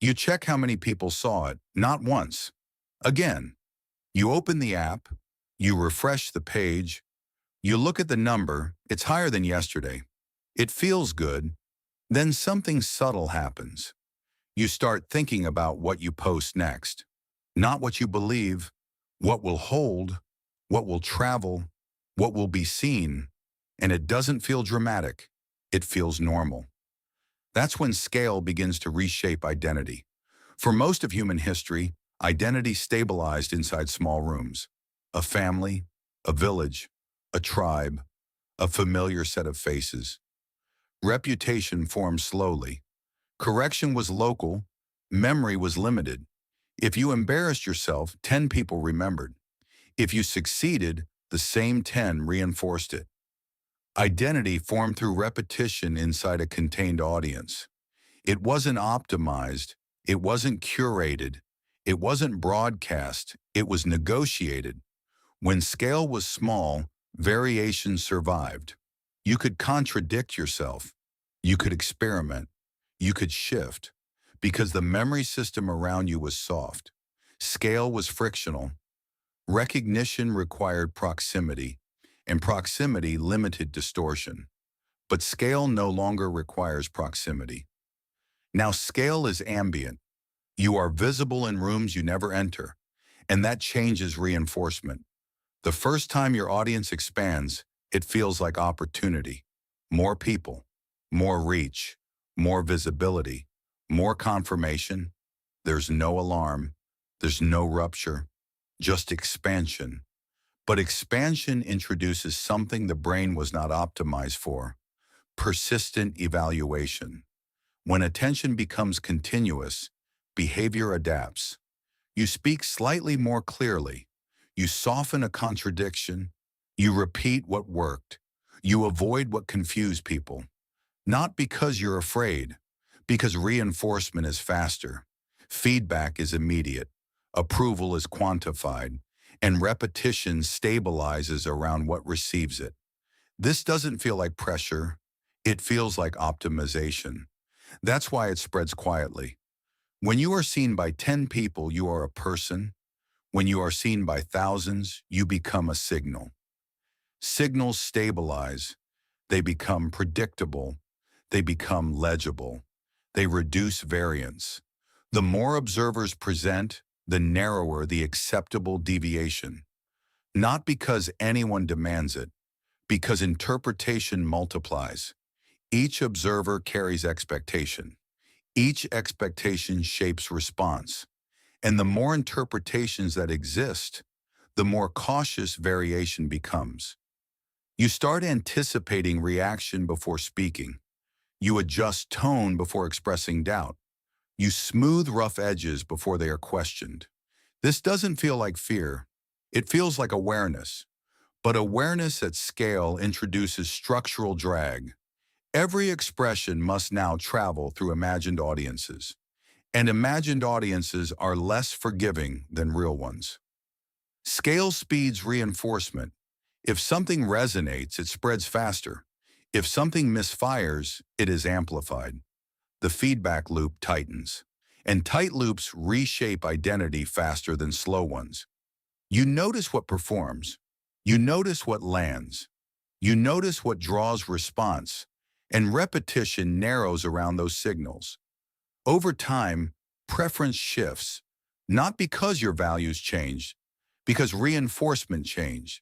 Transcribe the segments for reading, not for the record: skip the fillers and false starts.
You check how many people saw it, not once. Again, you open the app, you refresh the page, you look at the number, it's higher than yesterday. It feels good. Then something subtle happens. You start thinking about what you post next. Not what you believe, what will hold, what will travel, what will be seen. And it doesn't feel dramatic. It feels normal. That's when scale begins to reshape identity. For most of human history, identity stabilized inside small rooms. A family, a village, a tribe, a familiar set of faces. Reputation formed slowly. Correction was local. Memory was limited. If you embarrassed yourself, 10 people remembered. If you succeeded, the same 10 reinforced it. Identity formed through repetition inside a contained audience. It wasn't optimized. It wasn't curated. It wasn't broadcast. It was negotiated. When scale was small, variation survived. You could contradict yourself. You could experiment. You could shift. Because the memory system around you was soft. Scale was frictional. Recognition required proximity, and proximity limited distortion. But scale no longer requires proximity. Now scale is ambient. You are visible in rooms you never enter, and that changes reinforcement. The first time your audience expands, it feels like opportunity. More people, more reach, more visibility, more confirmation. There's no alarm. There's no rupture. Just expansion. But expansion introduces something the brain was not optimized for: persistent evaluation. When attention becomes continuous, behavior adapts. You speak slightly more clearly. You soften a contradiction. You repeat what worked. You avoid what confused people. Not because you're afraid, because reinforcement is faster. Feedback is immediate. Approval is quantified. And repetition stabilizes around what receives it. This doesn't feel like pressure. It feels like optimization. That's why it spreads quietly. When you are seen by 10 people, you are a person. When you are seen by thousands, you become a signal. Signals stabilize. They become predictable. They become legible. They reduce variance. The more observers present, the narrower the acceptable deviation. Not because anyone demands it, because interpretation multiplies. Each observer carries expectation. Each expectation shapes response. And the more interpretations that exist, the more cautious variation becomes. You start anticipating reaction before speaking. You adjust tone before expressing doubt. You smooth rough edges before they are questioned. This doesn't feel like fear. It feels like awareness. But awareness at scale introduces structural drag. Every expression must now travel through imagined audiences. And imagined audiences are less forgiving than real ones. Scale speeds reinforcement. If something resonates, it spreads faster. If something misfires, it is amplified. The feedback loop tightens. And tight loops reshape identity faster than slow ones. You notice what performs. You notice what lands. You notice what draws response. And repetition narrows around those signals. Over time, preference shifts, not because your values changed, because reinforcement changed.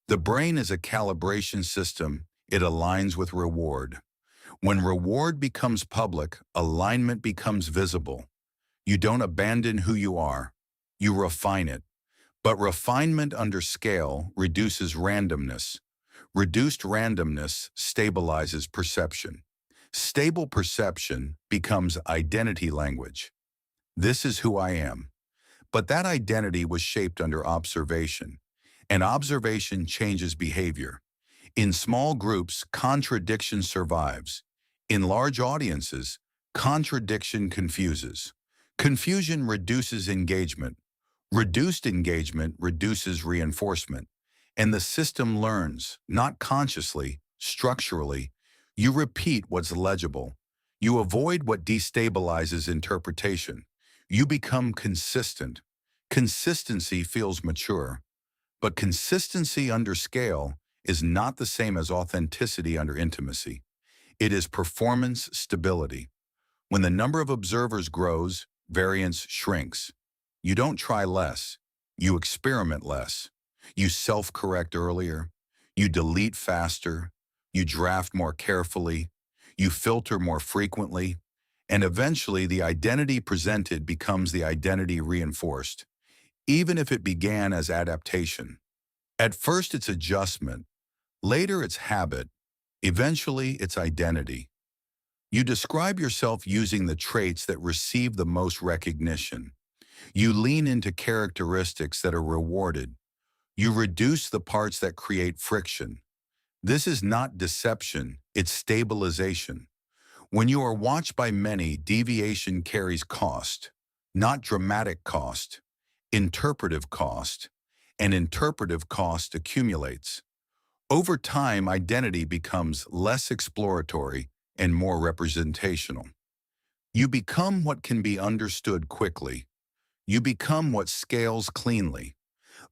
The brain is a calibration system. It aligns with reward. When reward becomes public, alignment becomes visible. You don't abandon who you are. You refine it. But refinement under scale reduces randomness. Reduced randomness stabilizes perception. Stable perception becomes identity language. This is who I am. But that identity was shaped under observation, and observation changes behavior. In small groups, contradiction survives. In large audiences, contradiction confuses. Confusion reduces engagement. Reduced engagement reduces reinforcement. And the system learns, not consciously, structurally. You repeat what's legible. You avoid what destabilizes interpretation. You become consistent. Consistency feels mature, but consistency under scale is not the same as authenticity under intimacy. It is performance stability. When the number of observers grows, variance shrinks. You don't try less. You experiment less. You self-correct earlier. You delete faster. You draft more carefully. You filter more frequently. And eventually, the identity presented becomes the identity reinforced, even if it began as adaptation. At first, it's adjustment. Later, it's habit. Eventually, it's identity. You describe yourself using the traits that receive the most recognition. You lean into characteristics that are rewarded. You reduce the parts that create friction. This is not deception, it's stabilization. When you are watched by many, deviation carries cost, not dramatic cost, interpretive cost, and interpretive cost accumulates. Over time, identity becomes less exploratory and more representational. You become what can be understood quickly. You become what scales cleanly.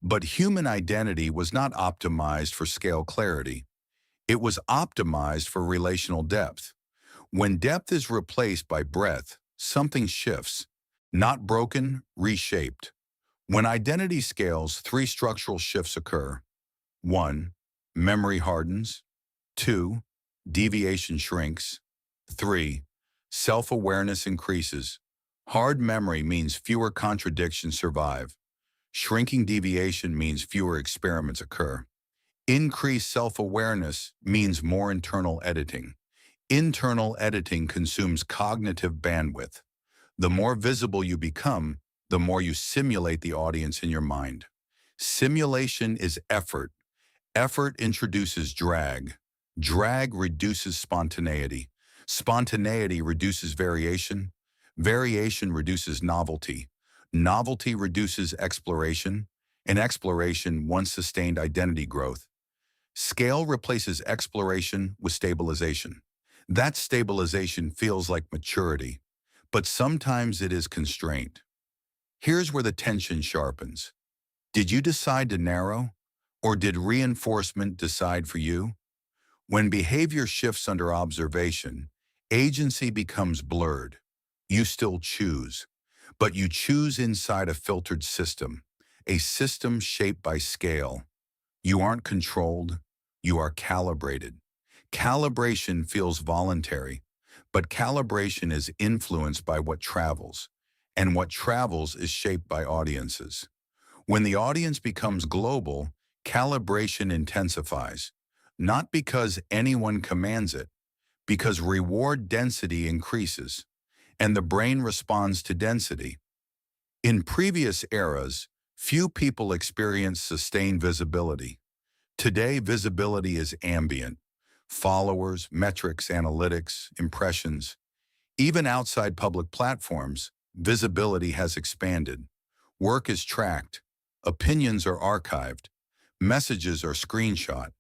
But human identity was not optimized for scale clarity. It was optimized for relational depth. When depth is replaced by breadth, something shifts. Not broken, reshaped. When identity scales, three structural shifts occur. 1. Memory hardens. 2. Deviation shrinks. 3. Self-awareness increases. Hard memory means fewer contradictions survive. Shrinking deviation means fewer experiments occur. Increased self-awareness means more internal editing. Internal editing consumes cognitive bandwidth. The more visible you become, the more you simulate the audience in your mind. Simulation is effort. Effort introduces drag. Drag reduces spontaneity. Spontaneity reduces variation. Variation reduces novelty. Novelty reduces exploration. And exploration once sustained identity growth. Scale replaces exploration with stabilization. That stabilization feels like maturity, but sometimes it is constraint. Here's where the tension sharpens. Did you decide to narrow, or did reinforcement decide for you? When behavior shifts under observation, agency becomes blurred. You still choose, but you choose inside a filtered system, a system shaped by scale. You aren't controlled, you are calibrated. Calibration feels voluntary, but calibration is influenced by what travels, and what travels is shaped by audiences. When the audience becomes global, calibration intensifies, not because anyone commands it, because reward density increases, and the brain responds to density. In previous eras, few people experienced sustained visibility. Today, visibility is ambient. Followers, metrics, analytics, impressions. Even outside public platforms, visibility has expanded. Work is tracked. Opinions are archived. Messages are screenshot.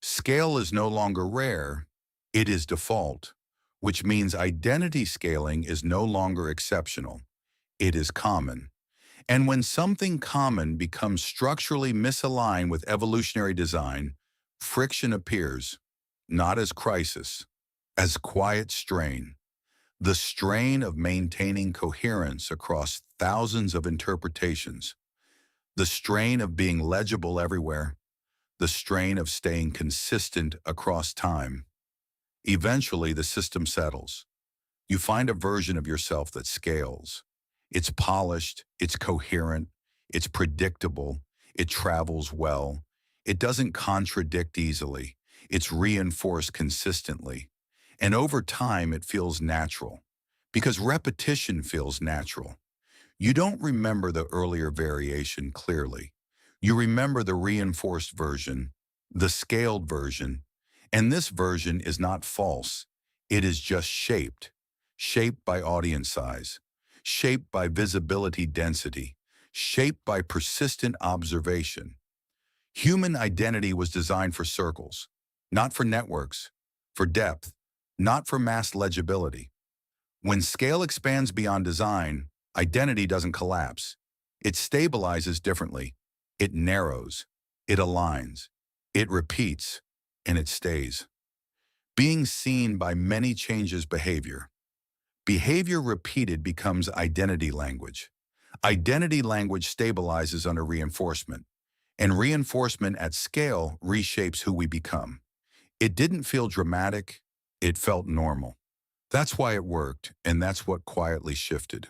Scale is no longer rare, it is default, which means identity scaling is no longer exceptional. It is common. And when something common becomes structurally misaligned with evolutionary design, friction appears, not as crisis, as quiet strain. The strain of maintaining coherence across thousands of interpretations. The strain of being legible everywhere. The strain of staying consistent across time. Eventually, the system settles. You find a version of yourself that scales. It's polished, it's coherent, it's predictable, it travels well. It doesn't contradict easily. It's reinforced consistently. And over time, it feels natural. Because repetition feels natural. You don't remember the earlier variation clearly. You remember the reinforced version, the scaled version, and this version is not false. It is just shaped. Shaped by audience size, shaped by visibility density, shaped by persistent observation. Human identity was designed for circles, not for networks, for depth, not for mass legibility. When scale expands beyond design, identity doesn't collapse. It stabilizes differently. It narrows. It aligns. It repeats. And it stays. Being seen by many changes behavior. Behavior repeated becomes identity language. Identity language stabilizes under reinforcement. And reinforcement at scale reshapes who we become. It didn't feel dramatic. It felt normal. That's why it worked, and that's what quietly shifted.